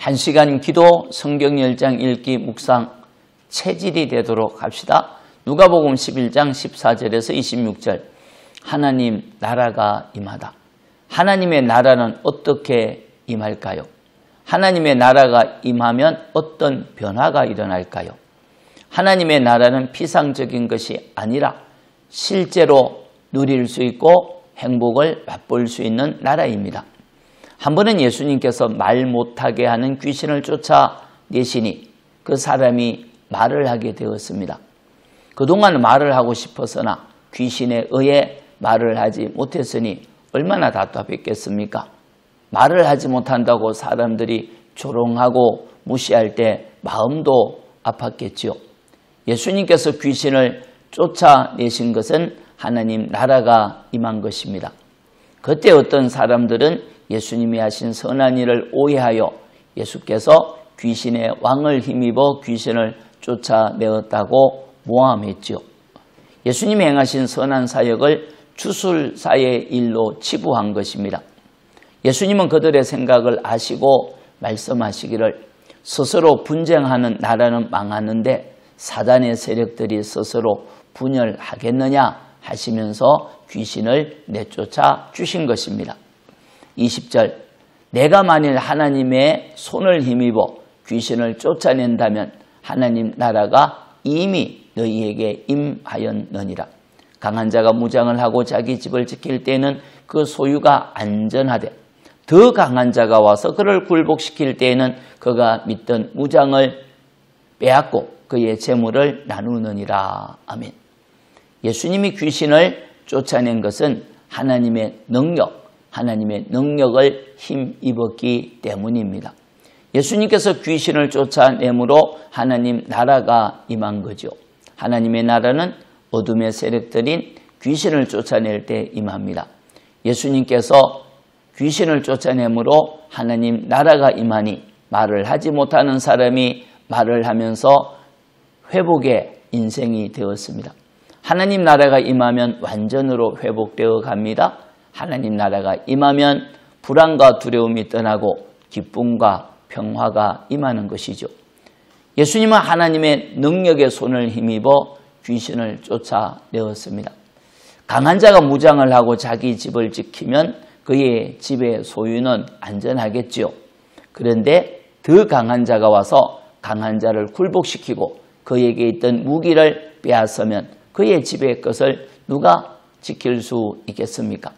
1시간 기도, 성경 10장 읽기, 묵상, 체질이 되도록 합시다. 누가복음 11장 14절에서 26절. 하나님 나라가 임하다. 하나님의 나라는 어떻게 임할까요? 하나님의 나라가 임하면 어떤 변화가 일어날까요? 하나님의 나라는 피상적인 것이 아니라 실제로 누릴 수 있고 행복을 맛볼 수 있는 나라입니다. 한 번은 예수님께서 말 못하게 하는 귀신을 쫓아내시니 그 사람이 말을 하게 되었습니다. 그동안 말을 하고 싶었으나 귀신에 의해 말을 하지 못했으니 얼마나 답답했겠습니까? 말을 하지 못한다고 사람들이 조롱하고 무시할 때 마음도 아팠겠지요. 예수님께서 귀신을 쫓아내신 것은 하나님 나라가 임한 것입니다. 그때 어떤 사람들은 예수님이 하신 선한 일을 오해하여 예수께서 귀신의 왕을 힘입어 귀신을 쫓아내었다고 모함했지요. 예수님이 행하신 선한 사역을 주술사의 일로 치부한 것입니다. 예수님은 그들의 생각을 아시고 말씀하시기를 스스로 분쟁하는 나라는 망하는데 사단의 세력들이 스스로 분열하겠느냐 하시면서 귀신을 내쫓아 주신 것입니다. 20절, 내가 만일 하나님의 손을 힘입어 귀신을 쫓아낸다면 하나님 나라가 이미 너희에게 임하였느니라. 강한 자가 무장을 하고 자기 집을 지킬 때에는 그 소유가 안전하되 더 강한 자가 와서 그를 굴복시킬 때에는 그가 믿던 무장을 빼앗고 그의 재물을 나누느니라. 아멘. 예수님이 귀신을 쫓아낸 것은 하나님의 능력을 힘입었기 때문입니다. 예수님께서 귀신을 쫓아내므로 하나님 나라가 임한 거죠. 하나님의 나라는 어둠의 세력들인 귀신을 쫓아낼 때 임합니다. 예수님께서 귀신을 쫓아내므로 하나님 나라가 임하니 말을 하지 못하는 사람이 말을 하면서 회복의 인생이 되었습니다. 하나님 나라가 임하면 완전으로 회복되어 갑니다. 하나님 나라가 임하면 불안과 두려움이 떠나고 기쁨과 평화가 임하는 것이죠. 예수님은 하나님의 능력의 손을 힘입어 귀신을 쫓아내었습니다. 강한 자가 무장을 하고 자기 집을 지키면 그의 집의 소유는 안전하겠지요. 그런데 더 강한 자가 와서 강한 자를 굴복시키고 그에게 있던 무기를 빼앗으면 그의 집의 것을 누가 지킬 수 있겠습니까?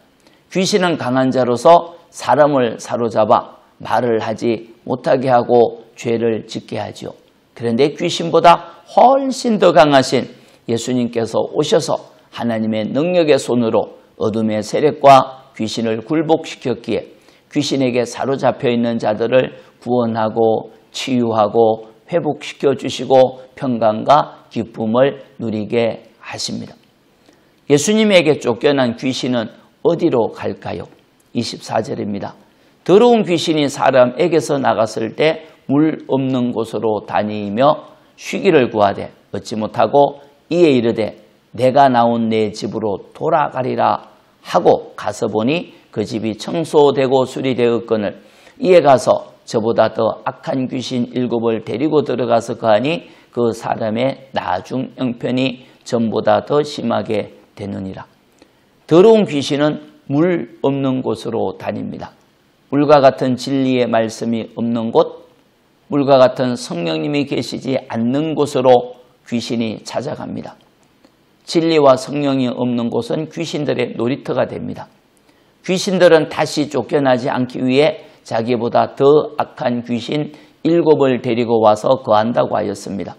귀신은 강한 자로서 사람을 사로잡아 말을 하지 못하게 하고 죄를 짓게 하지요. 그런데 귀신보다 훨씬 더 강하신 예수님께서 오셔서 하나님의 능력의 손으로 어둠의 세력과 귀신을 굴복시켰기에 귀신에게 사로잡혀 있는 자들을 구원하고 치유하고 회복시켜 주시고 평강과 기쁨을 누리게 하십니다. 예수님에게 쫓겨난 귀신은 어디로 갈까요? 24절입니다. 더러운 귀신이 사람에게서 나갔을 때 물 없는 곳으로 다니며 쉬기를 구하되 얻지 못하고 이에 이르되 내가 나온 내 집으로 돌아가리라 하고 가서 보니 그 집이 청소되고 수리되었거늘 이에 가서 저보다 더 악한 귀신 7을 데리고 들어가서 거하니 그 사람의 나중 형편이 전보다 더 심하게 되느니라. 더러운 귀신은 물 없는 곳으로 다닙니다. 물과 같은 진리의 말씀이 없는 곳, 물과 같은 성령님이 계시지 않는 곳으로 귀신이 찾아갑니다. 진리와 성령이 없는 곳은 귀신들의 놀이터가 됩니다. 귀신들은 다시 쫓겨나지 않기 위해 자기보다 더 악한 귀신 7을 데리고 와서 거한다고 하였습니다.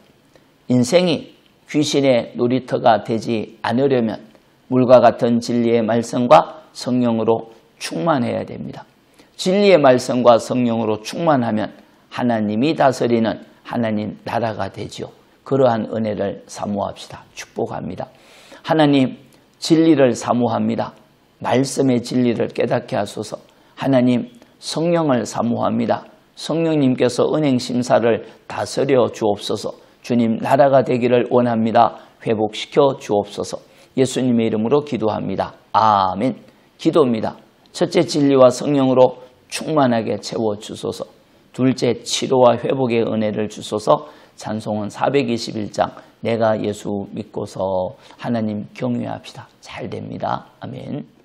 인생이 귀신의 놀이터가 되지 않으려면 물과 같은 진리의 말씀과 성령으로 충만해야 됩니다. 진리의 말씀과 성령으로 충만하면 하나님이 다스리는 하나님 나라가 되지요. 그러한 은혜를 사모합시다. 축복합니다. 하나님 진리를 사모합니다. 말씀의 진리를 깨닫게 하소서. 하나님 성령을 사모합니다. 성령님께서 은행심사를 다스려 주옵소서. 주님 나라가 되기를 원합니다. 회복시켜 주옵소서. 예수님의 이름으로 기도합니다. 아멘. 기도입니다. 첫째 진리와 성령으로 충만하게 채워주소서. 둘째, 치료와 회복의 은혜를 주소서. 찬송은 421장 내가 예수 믿고서 하나님 경외합시다. 잘 됩니다. 아멘.